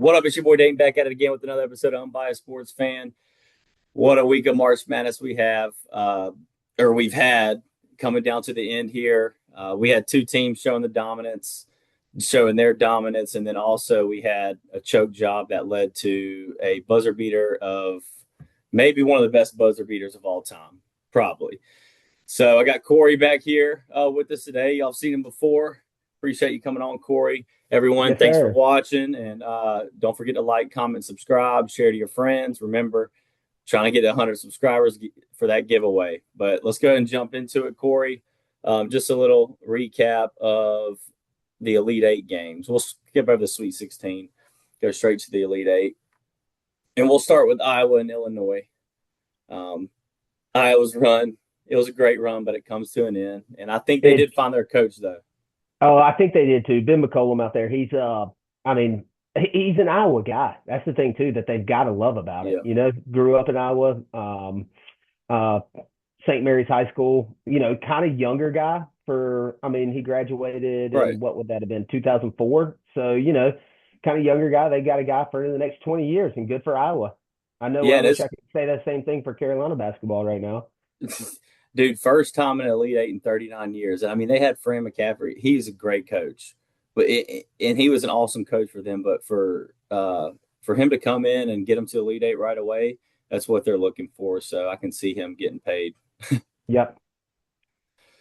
What up? It's your boy Dayton back at it again with another episode of Unbiased Sports Fan. What a week of March Madness we have, or we've had coming down to the end here. We had two teams showing their dominance, and then also we had a choke job that led to a buzzer beater of maybe one of the best buzzer beaters of all time, probably. So I got CORIE back here with us today. Y'all have seen him before. Appreciate you coming on, CORIE. Everyone, Yes, thanks for sir. watching. And don't forget to like, comment, subscribe, share to your friends. Remember, trying to get 100 subscribers for that giveaway. But let's go ahead and jump into it, CORIE. Just a little recap of the Elite Eight games. We'll skip over the Sweet 16, go straight to the Elite Eight. And we'll start with Iowa and Illinois. Iowa's run, it was a great run, but it comes to an end. And I think they It's did find their coach, though. I think they did too. Ben McCollum out there. I mean, he's an Iowa guy. That's the thing too that they've got to love about it. Yeah, Grew up in Iowa, uh, St. Mary's High School. Kind of younger guy for. I mean, he graduated right. in what would that have been 2004. So kind of younger guy. They got a guy for the next 20 years, and good for Iowa. I know. I Yeah, wish I could say that same thing for Carolina basketball right now. dude, first time in Elite Eight in 39 years. I mean, they had Fran McCaffery. He's a great coach, and he was an awesome coach for them. But for him to come in and get them to Elite Eight right away, that's what they're looking for. So I can see him getting paid. Yep.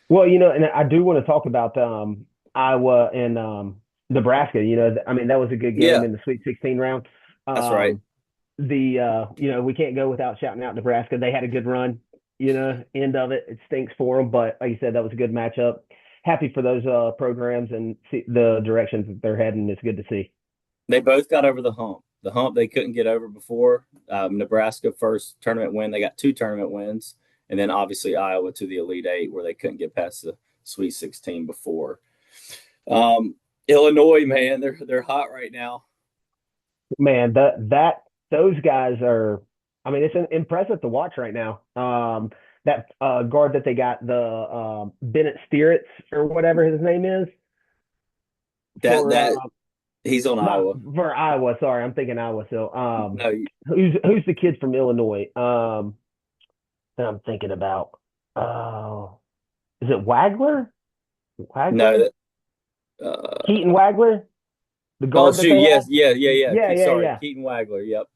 Well, and I do want to talk about Iowa and Nebraska. I mean, that was a good game Yeah, in the Sweet 16 round. that's right. Um, we can't go without shouting out Nebraska. They had a good run. End of it, it stinks for them, but like you said, that was a good matchup. Happy for those programs and see the directions that they're heading. It's good to see. They both got over the hump. The hump they couldn't get over before. Nebraska first tournament win. They got two tournament wins, and then obviously Iowa to the Elite Eight where they couldn't get past the Sweet 16 before. Illinois, man, they're hot right now. Man, that those guys are. I mean, it's impressive to watch right now. That guard that they got, the Bennett Steeritz or whatever his name is That for that he's on not Iowa. for Iowa. Sorry, I'm thinking Iowa. So, No, who's the kid from Illinois? That I'm thinking about. Is it Wagler? no. Wagler? Keaton Uh, Wagler, the oh guard that shoot, they yes, have. yeah. Yeah, yeah, Sorry, yeah. Keaton Wagler. Yep,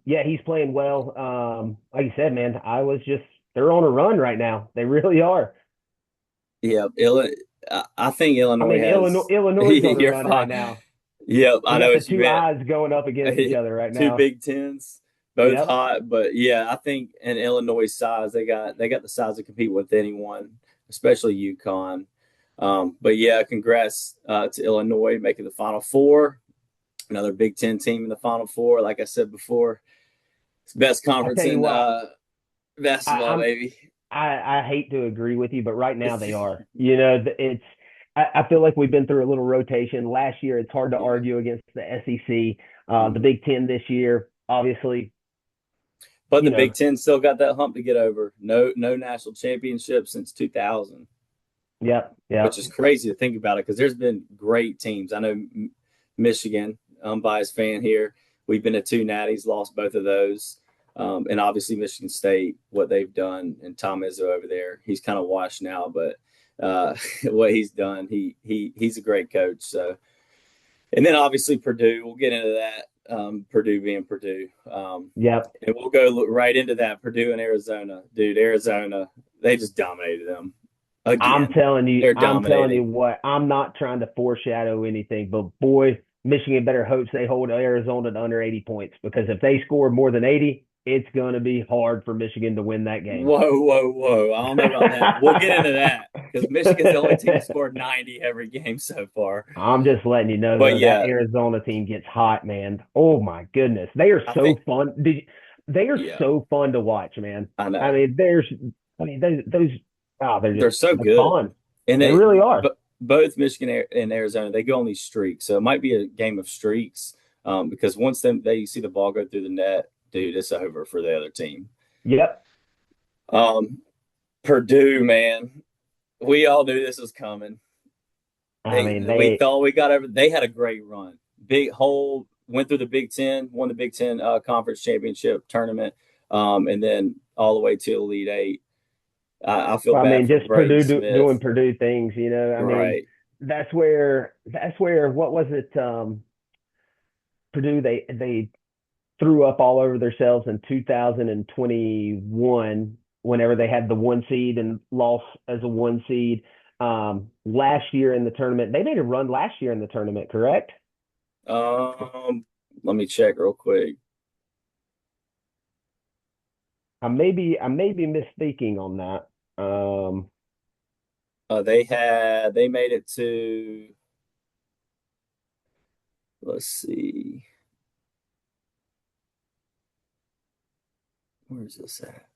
Yeah, he's playing well. Like you said, man, Iowa's just they're on a run right now. They really are. yep. I think I Illinois mean, has. Illinois is on a You're run right fine. now. Yep, They I know got the what you two meant. eyes going up against each other right Two now. Big Tens, both Yep. hot, but yeah, I think in Illinois size they got the size to compete with anyone, especially UConn. But yeah, congrats to Illinois making the Final Four. Another Big Ten team in the Final Four. Like I said before, it's the best I conference tell you in what, I, basketball, I'm baby. I hate to agree with you, but right now they are. It's I feel like we've been through a little rotation. Last year, it's hard to Yeah. argue against the SEC. The Mhm. Big Ten this year, obviously, But you the know, Big Ten still got that hump to get over. No national championship since 2000, yep, which yep. is crazy to think about it because there's been great teams. I know Michigan, unbiased fan here. We've been to two natties, lost both of those. And obviously Michigan State, what they've done, and Tom Izzo over there, he's kind of washed now, but what he's done, he's a great coach. So, and then obviously Purdue, we'll get into that. Purdue being Purdue, Yep. and we'll go look right into that. Purdue and Arizona, dude. Arizona, they just dominated them again. They're I'm telling you dominating. what, I'm not trying to foreshadow anything, but boy, Michigan better hopes they hold Arizona to under 80 points because if they score more than 80, it's going to be hard for Michigan to win that game. Whoa. I don't know about that. We'll get into that because Michigan's the only team to score 90 every game so far. I'm just letting you know But though that yeah, Arizona team gets hot, man. Oh my goodness, they are I so think, fun. They are yeah, so fun to watch, man. I I know. mean, those oh, They're so they're good. fun. And They really are. but both Michigan and Arizona, they go on these streaks. So it might be a game of streaks because once they see the ball go through the net, dude, it's over for the other team. Yep. Um, Purdue, man, we all knew this was coming. I They mean, we they thought we got over. They had a great run. big whole went through the Big Ten, won the Big Ten conference championship tournament, and then all the way to Elite Eight. I feel I bad mean, for just Braden Purdue Smith. doing Purdue things, you know. I mean, Right. that's where what was it? Purdue they threw up all over themselves in 2021 whenever they had the one seed and lost as a one seed. Last year in the tournament, they made a run last year in the tournament, correct? Let me check real quick. I may be misspeaking on that. They made it to, let's see, where's this at?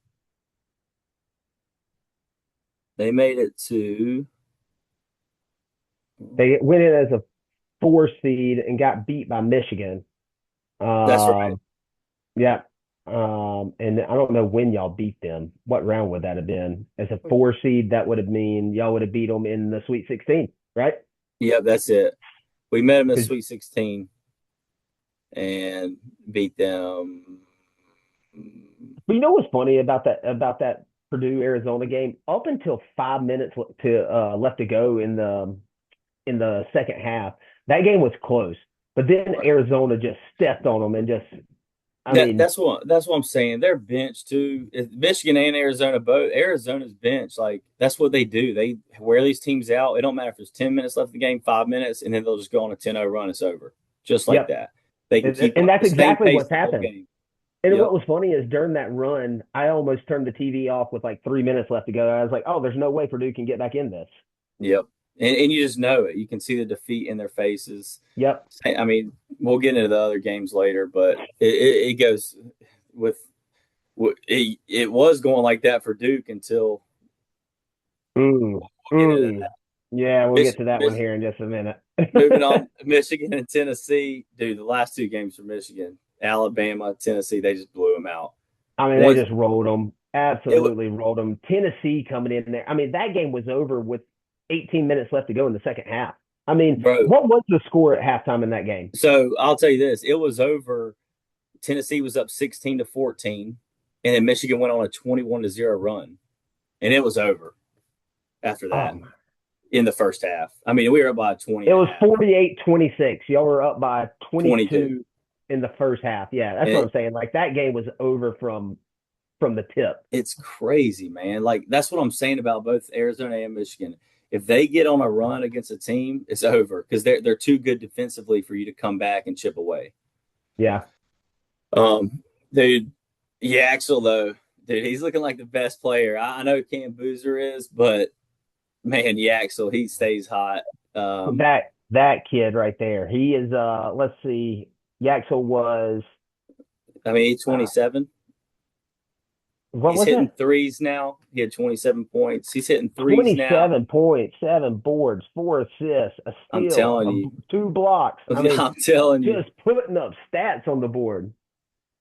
They made it to, They went in as a four seed and got beat by Michigan. that's right. Um, yeah. And I don't know when y'all beat them. What round would that have been? As a four seed, that would have mean y'all would have beat them in the Sweet 16, right? Yep, that's it. We met them in Because Sweet 16 and beat them. you know what's funny about that Purdue Arizona game? Up until 5 minutes to left to go in the second half, that game was close. But then Right. Arizona just stepped on them and just, I That mean, that's what I'm saying. Their bench too. Michigan and Arizona both. Arizona's bench, like that's what they do. They wear these teams out. It don't matter if there's 10 minutes left in the game, 5 minutes, and then they'll just go on a 10-0 run. It's over, just like yep. that. They can keep And up that's the same exactly pace what's the whole happened. game. And Yep, what was funny is during that run, I almost turned the TV off with like 3 minutes left to go. I was like, oh, there's no way Purdue can get back in this. yep. And you just know it. You can see the defeat in their faces. Yep. I mean, we'll get into the other games later, but it goes with it was going like that for Duke until Mm, we'll get into mm. Yeah, we'll get Mich- to that one Mich- here in just a minute. moving on. Michigan and Tennessee, dude. The last two games for Michigan, Alabama, Tennessee, they just blew them out. I mean, they Once just rolled them, it was, absolutely rolled them. Tennessee coming in there. I mean, that game was over with 18 minutes left to go in the second half. I mean, bro. what was the score at halftime in that game? So I'll tell you this: it was over. Tennessee was up 16-14, and then Michigan went on a 21-0 run, and it was over after that Um, in the first half. I mean, we were up by 20 it and a was half, 48-26. Y'all were up by 22. 22 in the first half. Yeah, that's And what I'm saying. Like that game was over from the tip. it's crazy, man. Like that's what I'm saying about both Arizona and Michigan. If they get on a run against a team, it's over because they're too good defensively for you to come back and chip away. Yeah. Um, dude, yeah, Axel though, dude, he's looking like the best player. I know Cam Boozer is, but man, Yaxel, he stays hot. Um, That kid right there. He is let's see. Yaxel was I mean, he's uh 27. what He's was hitting it? threes now. He had 27 points. He's hitting threes now. 27 points, 7 boards, 4 assists, a I'm steal, telling you. 2 blocks. I mean, I'm telling you. just putting up stats on the board.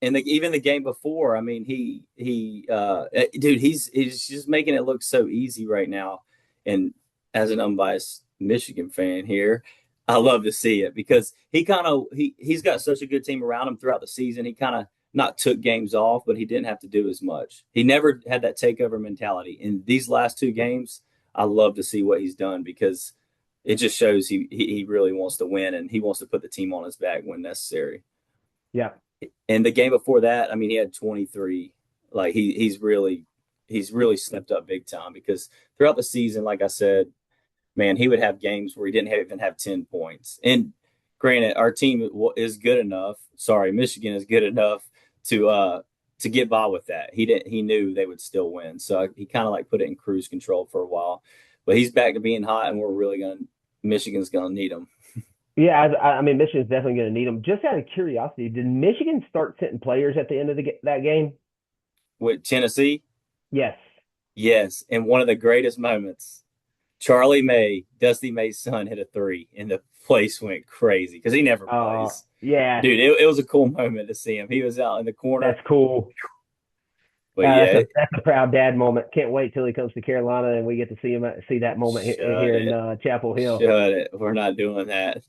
And even the game before, I mean, dude, he's just making it look so easy right now. And as an unbiased Michigan fan here, I love to see it because he's got such a good team around him throughout the season. He kind of not took games off, but he didn't have to do as much. He never had that takeover mentality. In these last two games, I love to see what he's done because it just shows he really wants to win and he wants to put the team on his back when necessary. Yeah. And the game before that, I mean, he had 23. Like he's really stepped up big time because throughout the season, like I said, man, he would have games where he didn't even have 10 points. And granted, our team is good enough. Sorry, Michigan is good enough to get by with that. He knew they would still win, so he kind of like put it in cruise control for a while. But he's back to being hot, and Michigan's gonna need him Yeah, I mean, Michigan's definitely going to need them. Just out of curiosity, did Michigan start sitting players at the end of that game? with Tennessee. Yes. Yes, and one of the greatest moments, Charlie May, Dusty May's son, hit a three, and the place went crazy because he never plays. Yeah, Dude, it was a cool moment to see him. He was out in the corner. that's cool. But yeah, That's a proud dad moment. Can't wait till he comes to Carolina and we get to see that moment shut here in it. Chapel Hill. Shut it. We're not doing that.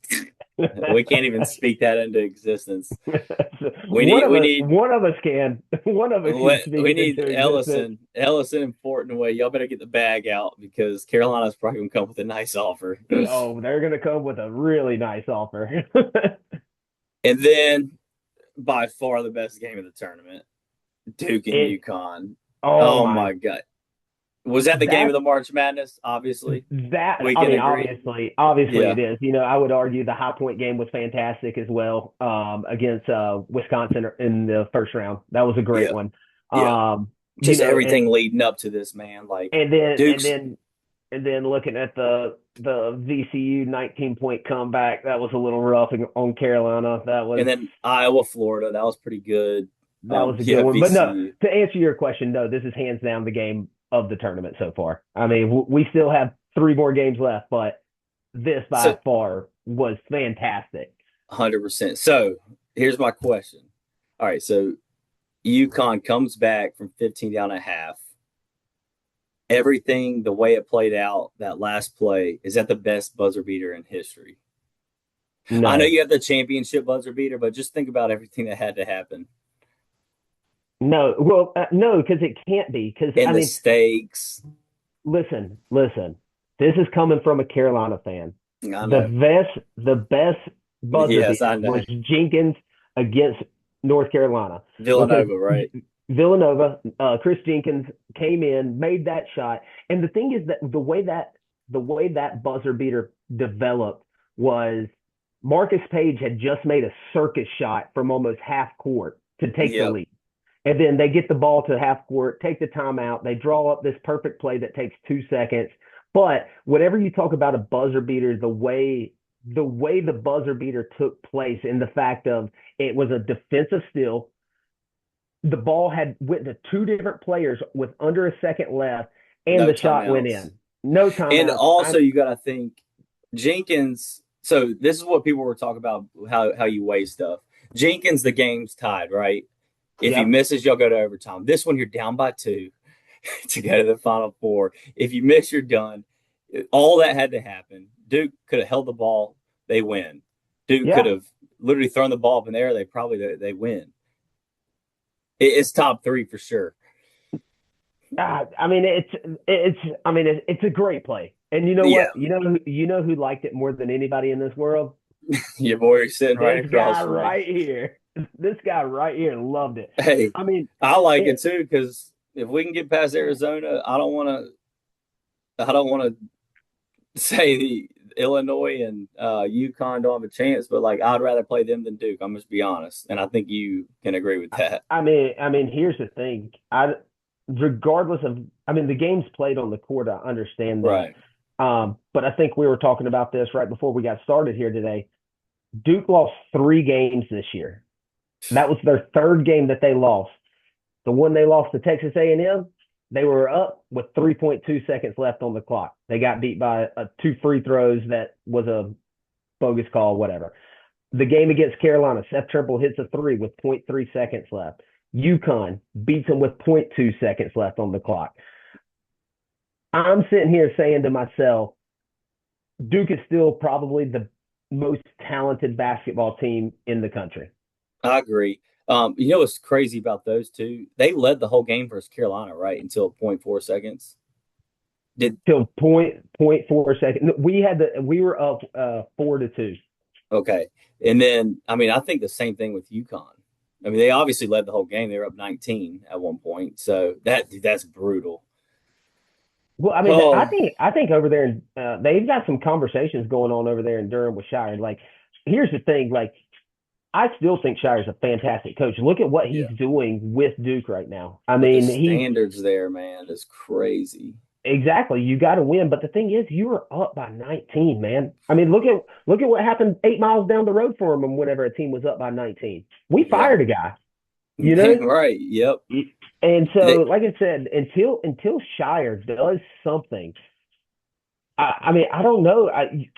We can't even speak that into existence. We need we need One of us can. One of us can speak we it need into existence. Ellison and Fortenway. Y'all better get the bag out because Carolina's probably gonna come with a nice offer. Oh, they're gonna come with a really nice offer. And then by far the best game of the tournament, Duke and it. UConn. Oh Oh my. my god. Was that the game of That the March Madness? Obviously. We I can mean, agree. obviously Yeah. it is. I would argue the High Point game was fantastic as well, against Wisconsin in the first round. That was a great Yeah. one. Yeah. Um, Just and everything leading up to this, man. Like and then and Duke's then and then looking at the VCU 19-point comeback, that was a little rough on Carolina. and then Iowa, Florida. That was pretty good. That was a good Yeah, one. But no, VCU. to answer your question, no, this is hands down the game of the tournament so far. I mean, we still have three more games left, but this So by far was fantastic. 100%. So here's my question. All right, so UConn comes back from 15 down a half. Everything the way it played out, that last play, is that the best buzzer beater in history? I know No, you have the championship buzzer beater, but just think about everything that had to happen no, well, no, because it can't be. Because I and the mean, stakes. listen. This is coming from a Carolina fan. I know. The best buzzer Yes, beater I was know. Jenkins against North Carolina because Villanova, right? Villanova, Chris Jenkins came in, made that shot, and the thing is that the way that buzzer beater developed was Marcus Page had just made a circus shot from almost half court to take the Yep. lead. And then they get the ball to half court, take the timeout. They draw up this perfect play that takes 2 seconds. But whenever you talk about a buzzer beater, the buzzer beater took place in the fact of it was a defensive steal. The ball had went to two different players with under a second left, and No the shot went timeouts. in. No And timeouts. also, you got to think Jenkins. So this is what people were talking about how you weigh stuff. Jenkins, the game's tied, right? If he Yep. misses, you'll go to overtime. This one, you're down by two to go to the final four. If you miss, you're done. All that had to happen. Duke could have held the ball, they win. Duke could Yeah. have literally thrown the ball up in the air, they win. It's top three for sure. I mean, it's a great play. And you know Yeah, what? You know who liked it more than anybody in this world? your boy is sitting right This across guy from me. right here. This guy right here loved it. Hey, I mean, I like it it, too because if we can get past Arizona, I don't want to say the Illinois and UConn don't have a chance, but like I'd rather play them than Duke. I'm just be honest, and I think you can agree with that. here's the thing. Regardless of, I mean, the game's played on the court. I understand that. Right. But I think we were talking about this right before we got started here today. Duke lost 3 games this year. That was their third game that they lost. The one they lost to Texas A&M, they were up with 3.2 seconds left on the clock. They got beat by two free throws that was a bogus call, whatever. The game against Carolina, Seth Trimble hits a three with zero point 0.3 seconds left. UConn beats them with zero point 0.2 seconds left on the clock. I'm sitting here saying to myself, Duke is still probably the most talented basketball team in the country. I agree. You know what's crazy about those two? They led the whole game versus Carolina, right? Until zero point 0.4 seconds. Did Till point 4 seconds. We were up 4-2. okay. And then I mean I think the same thing with UConn. I mean they obviously led the whole game. They were up 19 at one point. So that's brutal. Well, I mean, Oh I think over there, they've got some conversations going on over there in Durham with Shire. Like, here's the thing, like, I still think Shire's a fantastic coach. Look at what he's yeah. doing with Duke right now. I But the mean, standards there, man, is crazy. exactly, you got to win. But the thing is, you were up by 19, man. I mean, look at what happened 8 miles down the road for him whenever a team was up by 19. We Yeah. fired a guy, you know. Right. Yep. And so, They, like I said, until Shire does something, I mean, I don't know.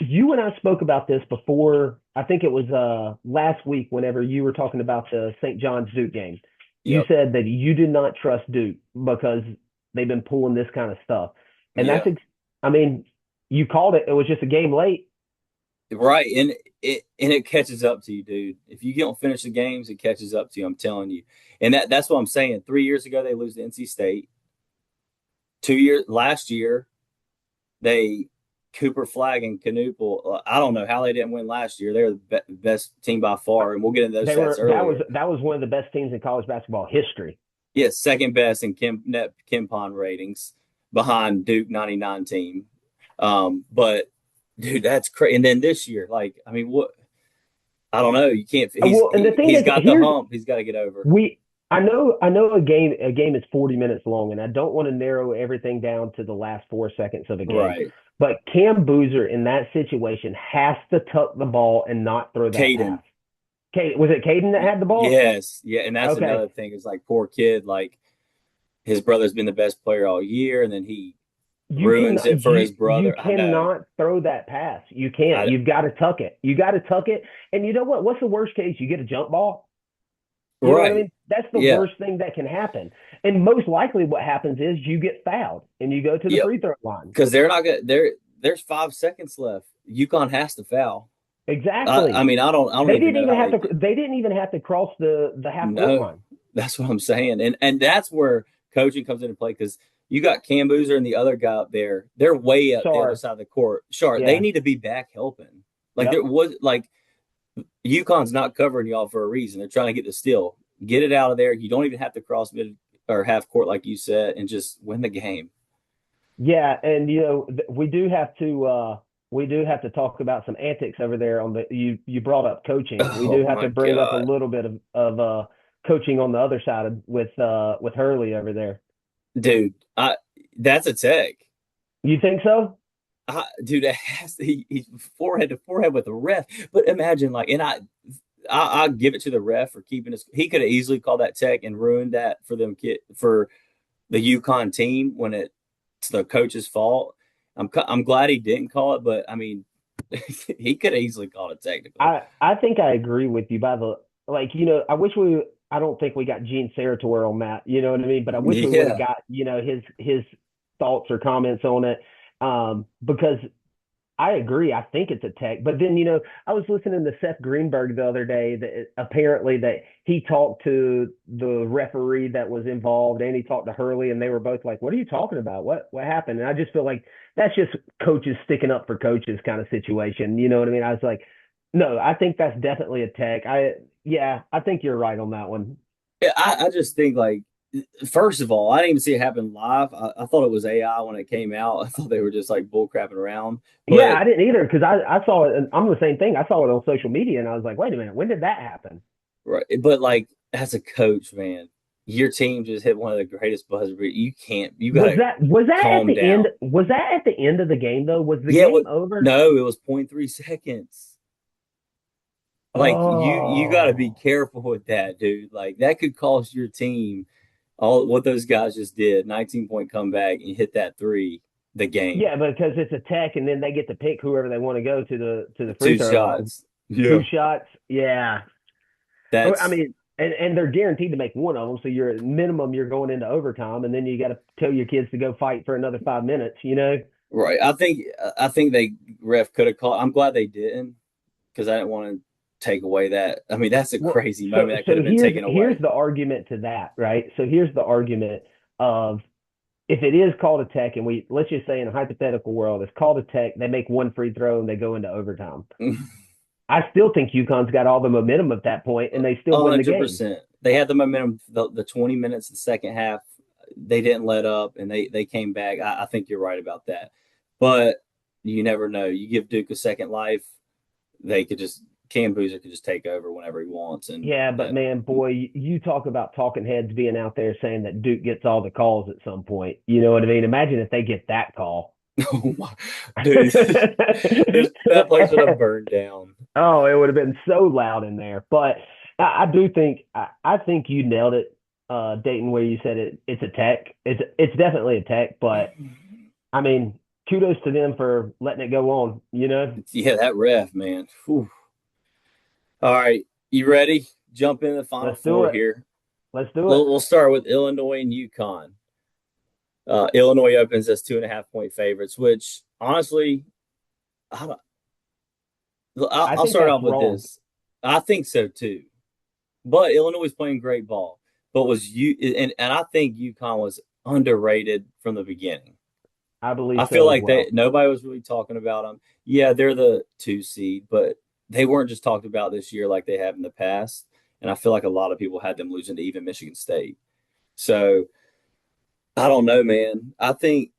You and I spoke about this before. I think it was last week whenever you were talking about the St. John's Duke game. you Yep. said that you did not trust Duke because they've been pulling this kind of stuff. And Yeah. I mean, you called it. It was just a game late. Right. And it catches up to you, dude. If you don't finish the games, it catches up to you. I'm telling you. And that's what I'm saying. 3 years ago they lose to NC State. 2 years last year they Cooper Flag and Canoopel. I don't know how they didn't win last year. They're the best team by far, and we'll get into those They stats were earlier. that was one of the best teams in college basketball history. Yes, second best in net KenPom ratings behind Duke '99 team. But dude, that's crazy. And then this year, like, I mean, what? I don't know. You can't. Well, and the thing He's is, got the here's hump. He's got to get over. we I know a game is 40 minutes long, and I don't want to narrow everything down to the last 4 seconds of a game. Right, But Cam Boozer in that situation has to tuck the ball and not throw that Caden. pass. Was it Caden that had the ball? Yes, yeah, and that's Okay. another thing. Is like poor kid. Like his brother's been the best player all year, and then he ruins it for his You brother. I know. cannot throw that pass. You can't. I You've got to tuck it. You got to tuck it. And you know what? What's the worst case? You get a jump ball. You know what I right. mean? That's the Yeah. worst thing that can happen. And most likely what happens is you get fouled and you go to the Yep. free throw line. Because they're not gonna. There's 5 seconds left. UConn has to foul. I Exactly. mean, I don't even know how they did. They didn't even have to cross the half court No, line. that's what I'm saying, and that's where coaching comes into play because you got Cam Boozer and the other guy up there. They're way up the other Sorry. side of the court. Sure, they Yeah. need to be back helping. Like there Yep. was like UConn's not covering y'all for a reason. They're trying to get the steal. Get it out of there. You don't even have to cross mid or half court like you said, and just win the game. Yeah, and you know, we do have to talk about some antics over there on the you brought up coaching. We Oh do have my to bring up a god, little bit of coaching on the other side with Hurley over there. dude! That's a tech. You think so? Dude, he's forehead to forehead with the ref. But imagine, like, and I give it to the ref for keeping us. He could have easily called that tech and ruined that for them for the UConn team when it's the coach's fault. I'm glad he didn't call it, but I mean, he could have easily called it technical. I think I agree with you by the like, you know, I don't think we got Gene Sarator on that, you know what I mean? But I wish we would have Yeah, got, you know, his thoughts or comments on it. Because I agree. I think it's a tech. But then, you know, I was listening to Seth Greenberg the other day that apparently that he talked to the referee that was involved and he talked to Hurley and they were both like, "What are you talking about? What happened?" And I just feel like that's just coaches sticking up for coaches kind of situation. You know what I mean? I was like, "No, I think that's definitely a tech." I think you're right on that one. yeah. I just think like first of all, I didn't even see it happen live. I thought it was AI when it came out. I thought they were just like bull crapping around. Yeah, But I didn't either because I saw it and I'm the same thing. I saw it on social media and I was like, "Wait a minute, when did that happen?" right, but like as a coach, man, your team just hit one of the greatest buzzer beaters. You can't. You gotta Was that at calm the end? down. Was that at the end of the game though? Was the Yeah. game over? No, it was 0.3 seconds. Like you got to be Oh, careful with that, dude. Like that could cost your team all what those guys just did. 19-point comeback and hit that three, the game. yeah, because it's a tech, and then they get to pick whoever they want to go to the free Two throw line. shots. Yeah. 2 shots, yeah. I That's mean, and they're guaranteed to make one of them, so you're minimum you're going into overtime, and then you got to tell your kids to go fight for another 5 minutes. You know? right. I think they ref could have called. I'm glad they didn't because I didn't want to take away that. I mean, that's a Well, crazy moment that could so have been taken here's away. the argument to that, right? So here's the argument of if it is called a tech, and we let's just say in a hypothetical world, it's called a tech, they make one free throw and they go into overtime. I still think UConn's got all the momentum at that point, and they still win the game. 100%. They had the momentum. The 20 minutes, the second half, they didn't let up, and they came back. I think you're right about that, but you never know. You give Duke a second life, they could just Cam Boozer could just take over whenever he wants, and Yeah, but man, boy, you talk about talking heads being out there saying that Duke gets all the calls at some point. You know what I mean? Imagine if they get that call. oh my, dude, that place would have burned down. Oh, it would have been so loud in there. But I do think I think you nailed it, Dayton, where you said it's a tech. It's definitely a tech, but I mean, kudos to them for letting it go on, you know? Yeah, that ref, man. Whew. All right, you ready? Jump in the final Let's do four it. here. Let's do it. We'll start with Illinois and UConn. Illinois opens as 2.5 point favorites, which honestly, I don't, I I'll think start that's off with wrong. this. I think so too. But Illinois is playing great ball. But was you and I think UConn was underrated from the beginning. I believe I feel so as like well. nobody was really talking about them. Yeah, they're the 2 seed, but they weren't just talked about this year like they have in the past. And I feel like a lot of people had them losing to even Michigan State. So I don't know, man. I think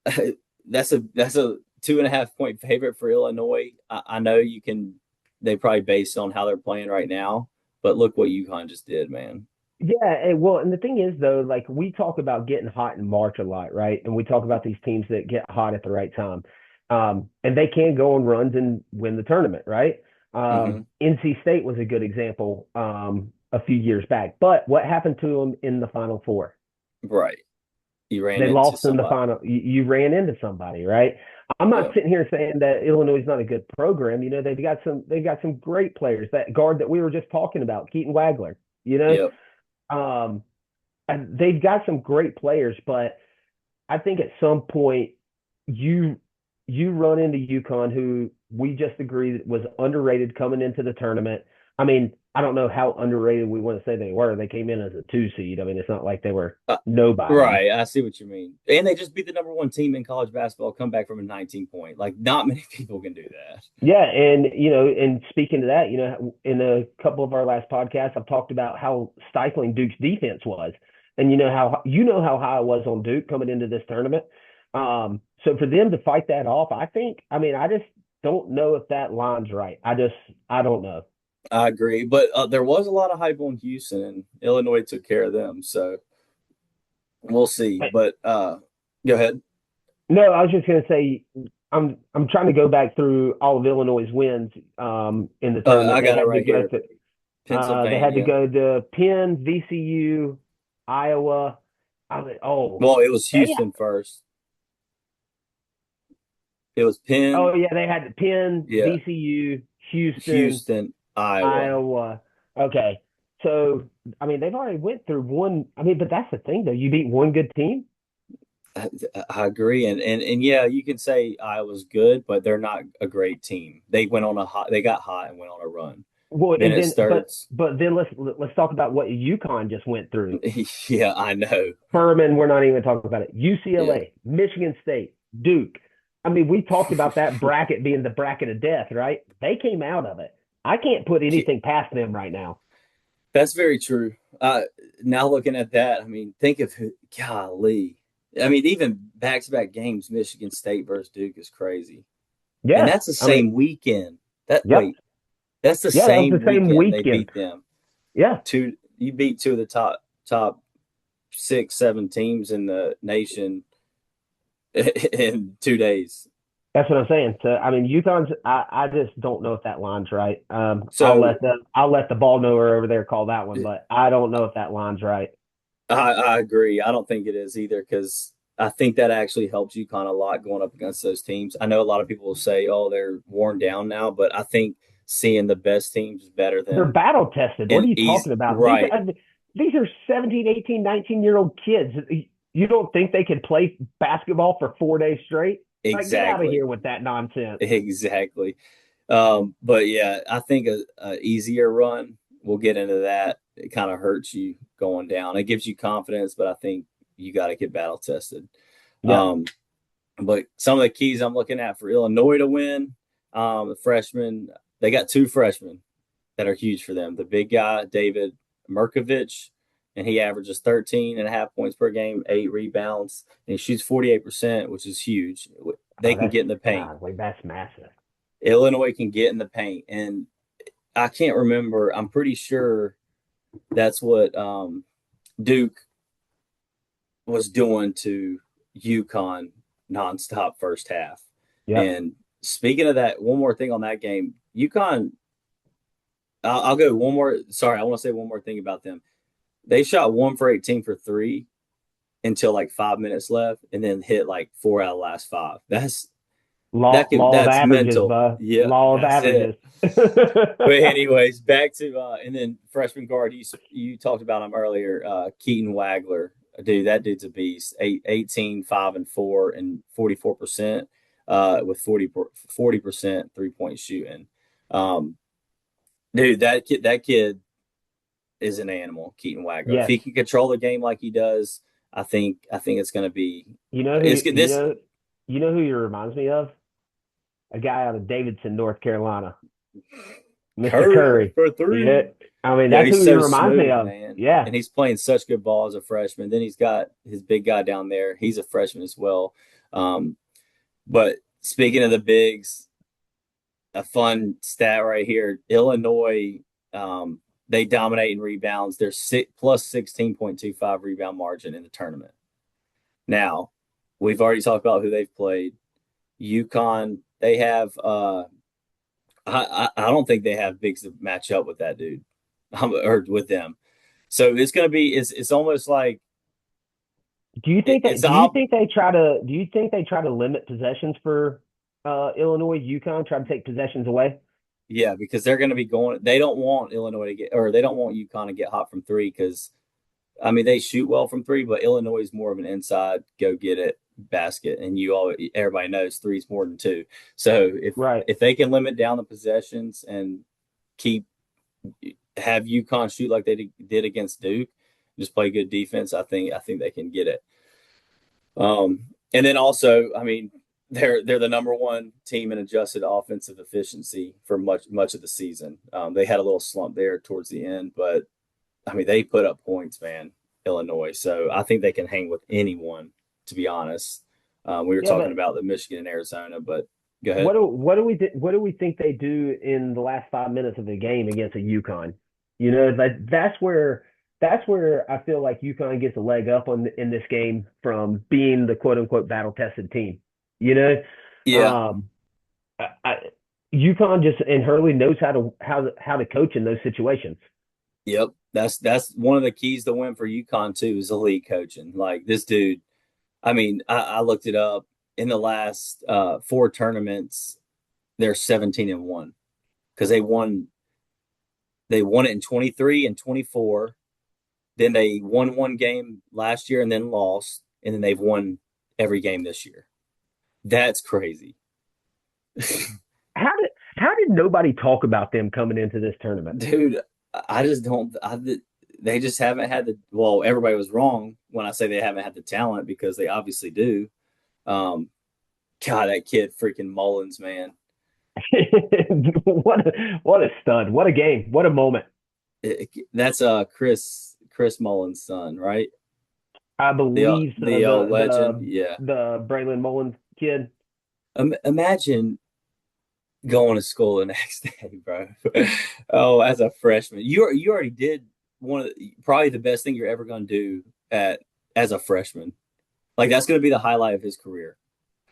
that's a 2.5 point favorite for Illinois. I know you can. They probably based on how they're playing right now, but look what UConn just did, man. Yeah, well, and the thing is though, like we talk about getting hot in March a lot, right? And we talk about these teams that get hot at the right time. And they can go on runs and win the tournament, right? Hmm. NC State was a good example a few years back. But what happened to them in the Final Four? Right. You ran They into lost in the somebody. final. You ran into somebody, right? I'm not Yep. sitting here saying that Illinois is not a good program. You know, they've got some great players. That guard that we were just talking about, Keaton Wagler. You know, Yep. um, and they've got some great players, but I think at some point you you run into UConn, who we just agreed was underrated coming into the tournament. I mean, I don't know how underrated we want to say they were. They came in as a 2 seed. I mean, it's not like they were Uh, nobodies. right. I see what you mean. And they just beat the number one team in college basketball, come back from a 19 point. Like, not many people can do that. Yeah, and and speaking to that, in a couple of our last podcasts, I've talked about how stifling Duke's defense was, and you know how high I was on Duke coming into this tournament. So for them to fight that off, I mean, I just don't know if that line's right. I don't know. I agree. But there was a lot of hype on Houston, and Illinois took care of them. So we'll see. But go ahead. No, I was just gonna say I'm trying to go back through all of Illinois' wins in the tournament. I got it right here. They had to Pennsylvania. go to Penn, VCU, Iowa. I mean, oh, Well, it was they Houston first. It was Penn, oh yeah, they had Penn, yeah, VCU, Houston, Houston, Iowa. Iowa. Okay, so I mean they've already went through one. I mean, but that's the thing though. You beat one good team. I, I agree, and yeah, you can say Iowa's good, but they're not a great team. They went on a hot, they got hot and went on a run. Well, Then and it then but starts. but then let's talk about what UConn just went through. Yeah, I know. Furman, we're not even talking about it. Yeah, UCLA, Michigan State, Duke. I mean, we talked about that bracket being the bracket of death, right? They came out of it. I can't put anything past them right now. that's very true. Now looking at that, I mean, think of golly. I mean, even back-to-back games, Michigan State versus Duke is crazy, and Yeah. that's the I mean, same weekend. That yep. wait, that's the Yeah, that was same the same weekend they weekend. beat them. Yeah. You beat two of the top 6, 7 teams in the nation in 2 days. That's what I'm saying. So I mean, I just don't know if that line's right. So I'll let the ball knower over there call that one, but I don't know if that line's right. I agree. I don't think it is either because I think that actually helps UConn a lot going up against those teams. I know a lot of people will say, "Oh, they're worn down now," but I think seeing the best teams is better They're than battle tested. What are and you he's talking about? right. These are 17, 18, 19-year-old kids. You don't think they could play basketball for 4 days straight? Like, get out of Exactly, here with that nonsense. exactly. But yeah, I think a easier run. We'll get into that. It kind of hurts you going down. It gives you confidence, but I think you got to get battle tested. Yep. Um, But some of the keys I'm looking at for Illinois to win, the freshmen, they got two freshmen that are huge for them. The big guy, David Merkovich, and he averages 13.5 points per game, 8 rebounds, and he shoots 48%, which is huge. They Oh, can that's get in the paint. God, wait, that's massive. Illinois can get in the paint. And I can't remember, I'm pretty sure that's what Duke was doing to UConn nonstop first half. Yep. And speaking of that, one more thing on that game, UConn. I'll go one more. Sorry, I want to say one more thing about them. They shot 1 for 18 for three until like 5 minutes left, and then hit like 4 out of the last five. Law of that's averages, mental. bud. Yeah, Law of that's it. averages. But anyways, back to and then freshman guard. You talked about him earlier. Keaton Wagler, dude, that dude's a beast. 18, 5 and 4, and 44%. With 40% 3-point shooting. Um, dude, that kid is an animal. Keaton Wagler. If Yes. he can control the game like he does, I think it's going to be. You know who It's good. you This know you know who he reminds me of? A guy out of Davidson, North Carolina. Mr. Curry Curry. for Yeah. three. I mean, Yeah, that's he's who he so reminds me smooth, of. man. Yeah. And he's playing such good ball as a freshman. Then he's got his big guy down there. He's a freshman as well. Um, but speaking of the bigs, a fun stat right here: Illinois, they dominate in rebounds. They're plus 16.25 rebound margin in the tournament. Now, we've already talked about who they've played. UConn, they have. I don't think they have bigs to match up with that dude, or with them. So it's going to be it's almost like it's ob Do you think they try to limit possessions for Illinois, UConn, try to take possessions away? yeah, because they're going to be going. They don't want Illinois to get, or they don't want UConn to get hot from three because I mean they shoot well from three, but Illinois is more of an inside go get it basket, and everybody knows three's more than two. So Right. if they can limit down the possessions and keep have UConn shoot like they did against Duke, just play good defense, I think they can get it. And then also, I mean, they're the number one team in adjusted offensive efficiency for much of the season. They had a little slump there towards the end, but I mean, they put up points, man. Illinois, so I think they can hang with anyone. To be honest, we were Yeah, talking but about the Michigan and Arizona, but go ahead. what do we think they do in the last 5 minutes of the game against a UConn? You know, that's where I feel like UConn gets a leg up in this game from being the quote unquote battle tested team. You know, Yeah, um, I, UConn just and Hurley knows how to coach in those situations. yep. That's one of the keys to win for UConn too is elite coaching. Like this dude, I mean, I looked it up in the last four tournaments. They're 17-1 because they won it in 23 and 24. Then they won one game last year and then lost, and then they've won every game this year. That's crazy. How did nobody talk about them coming into this tournament? Dude, I just don't they just haven't had the well, everybody was wrong when I say they haven't had the talent because they obviously do. Um God, that kid freaking Mullins, man. What a stud! What a game! What a moment! That's Chris Mullins' son, right? I believe so. The legend. Yeah. The Braylon Mullins kid. Imagine going to school the next day, bro. Oh, as a freshman, you already did one of probably the best thing you're ever going to do at as a freshman. Like that's going to be the highlight of his career.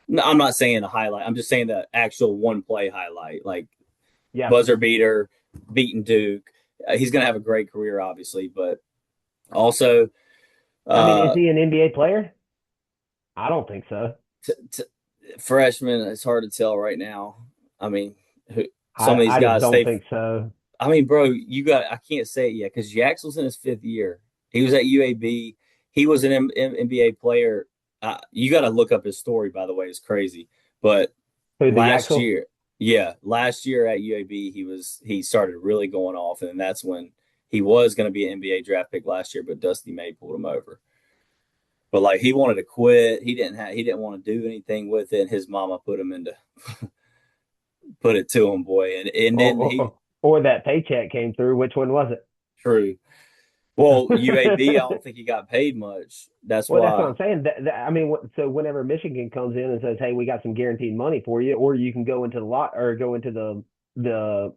No, I'm not saying a highlight. I'm just saying the actual one play highlight, like Yeah. buzzer beater, beating Duke. He's going to have a great career, obviously, but also I mean, is uh, he an NBA player? I don't think so. t- t- freshman. It's hard to tell right now. I mean, some of these I just guys don't they've think so. I mean, bro, I can't say it yet because Jax was in his fifth year. He was at UAB. He was an NBA player. You got to look up his story, by the way. It's crazy. But Who the last Yaxel? year, yeah, last year at UAB, he started really going off, and that's when he was going to be an NBA draft pick last year, but Dusty May pulled him over. But like he wanted to quit. He didn't want to do anything with it. His mama put it to him, boy, and Or, then he or that paycheck came through. Which one was it? true. Well, UAB, I don't think he got paid much. That's Well, that's what why. I'm saying. I mean, so whenever Michigan comes in and says, "Hey, we got some guaranteed money for you," or you can go into the lot or go into the the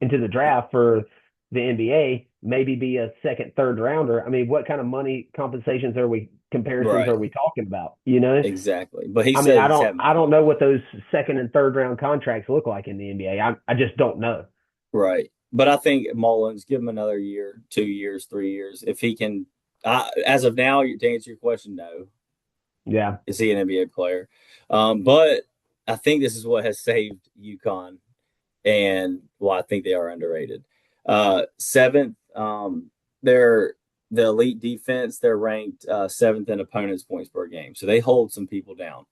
into the draft for the NBA, maybe be a second, third rounder. I mean, what kind of money compensations comparisons Right. are we talking about? You know, Exactly. But he I mean, said he's having I don't fun. know what those second and third round contracts look like in the NBA. I just don't know. Right. But I think Mullins, give him another year, 2 years, 3 years. If he can, as of now, to answer your question, no. Yeah, Is he an NBA player? But I think this is what has saved UConn, and well, I think they are underrated. Seventh, they're the elite defense. They're ranked seventh in opponents' points per game, so they hold some people down.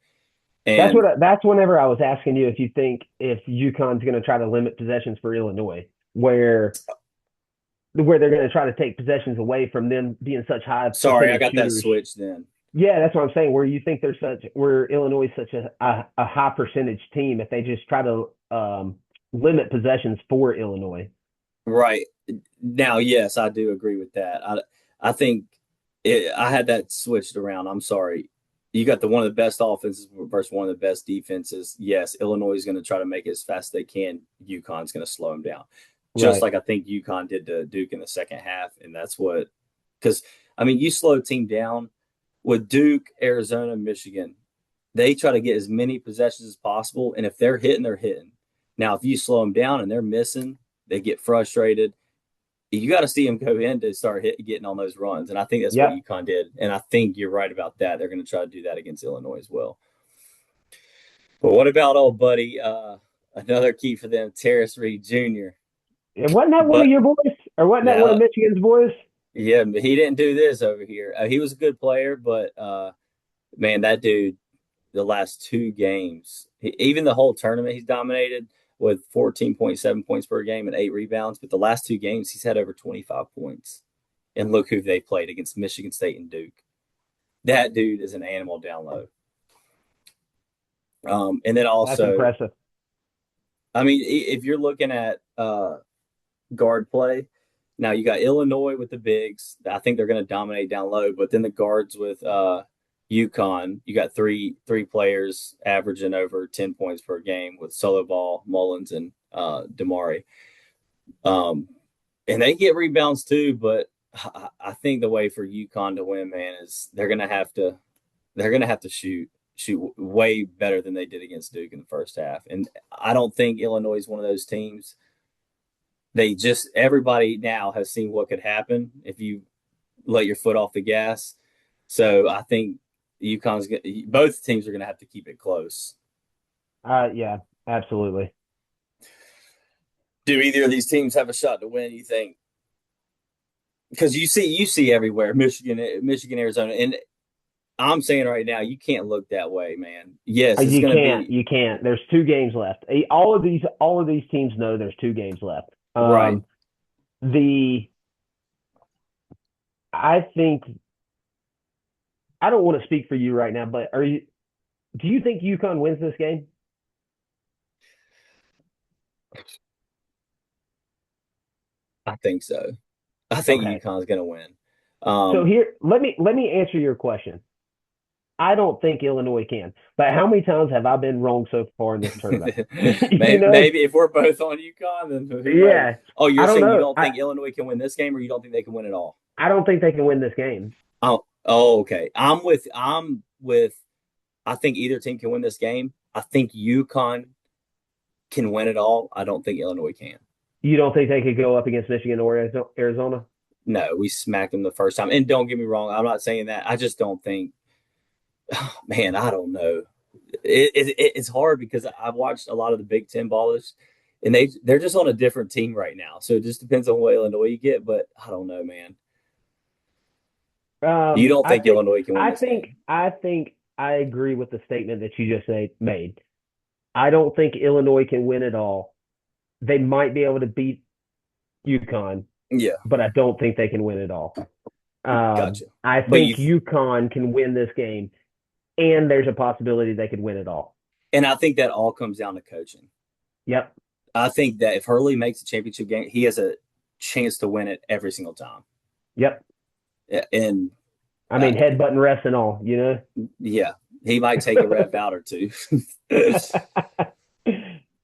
And that's whenever I was asking you if you think if UConn's going to try to limit possessions for Illinois, where they're going to try to take possessions away from them being such high sorry, I percentage got that shooters. switch then. Yeah, that's what I'm saying. Where you think they're where Illinois is such a high percentage team, if they just try to limit possessions for Illinois. Right. Now, yes, I do agree with that. I think I had that switched around. I'm sorry. You got the one of the best offenses versus one of the best defenses. Yes, Illinois is going to try to make it as fast as they can. UConn's going to slow them down, just Right. like I think UConn did to Duke in the second half. And that's what, because I mean, you slow a team down with Duke, Arizona, Michigan. They try to get as many possessions as possible, and if they're hitting, they're hitting. Now, if you slow them down and they're missing, they get frustrated. You got to see them go in to start getting on those runs. And I think that's what Yep. UConn did. And I think you're right about that. They're going to try to do that against Illinois as well. But what about old buddy? Another key for them, Terrace Reed Jr. And wasn't that one of But your boys, or wasn't that one of now, Michigan's boys? yeah, he didn't do this over here. He was a good player, but man, that dude, the last two games, even the whole tournament, he's dominated with 14.7 points per game and 8 rebounds. But the last two games, he's had over 25 points. And look who they played against Michigan State and Duke. That dude is an animal down low. And then That's also, impressive. I mean, if you're looking at guard play, now you got Illinois with the bigs. I think they're going to dominate down low. But then the guards with UConn, you got three players averaging over 10 points per game with Solo Ball, Mullins, and Damari. Um, and they get rebounds too, but I think the way for UConn to win, man, is they're gonna have to shoot way better than they did against Duke in the first half. And I don't think Illinois is one of those teams. They just everybody now has seen what could happen if you let your foot off the gas. So I think UConn's both teams are gonna have to keep it close. Yeah, absolutely. Do either of these teams have a shot to win? You think? Because you see everywhere Michigan, Arizona, and I'm saying right now you can't look that way, man. Yes, it's You going to can't. be You can't. There's 2 games left. All of these teams know there's 2 games left. right. The I think I don't want to speak for you right now, but do you think UConn wins this game? I think so. I think Okay. UConn's going to win. So Um, here, let me answer your question. I don't think Illinois can. But how many times have I been wrong so far in this tournament? you know? maybe if we're both on UConn, then who knows? Yeah. Oh, I you're don't saying you know. don't think Illinois can win this game, or you don't think they can win at all? I don't think they can win this game. Oh, okay. I'm with. I think either team can win this game. I think UConn can win it all. I don't think Illinois can. You don't think they could go up against Michigan or Arizona? No, we smacked them the first time. And don't get me wrong, I'm not saying that. I just don't think. Oh, man, I don't know. It's hard because I've watched a lot of the Big Ten ballers, and they're just on a different team right now. So it just depends on what Illinois you get. But I don't know, man. You don't I think think Illinois can win I this think game? I think I agree with the statement that you just made. I don't think Illinois can win it all. They might be able to beat UConn, Yeah, but I don't think they can win it all. gotcha. I But think UConn can win this game, and there's a possibility they could win it all. and I think that all comes down to coaching. Yep. I think that if Hurley makes a championship game, he has a chance to win it every single time. Yep. And I uh, mean, headbutt and rest and all, you know? yeah, he might take a ref out or two.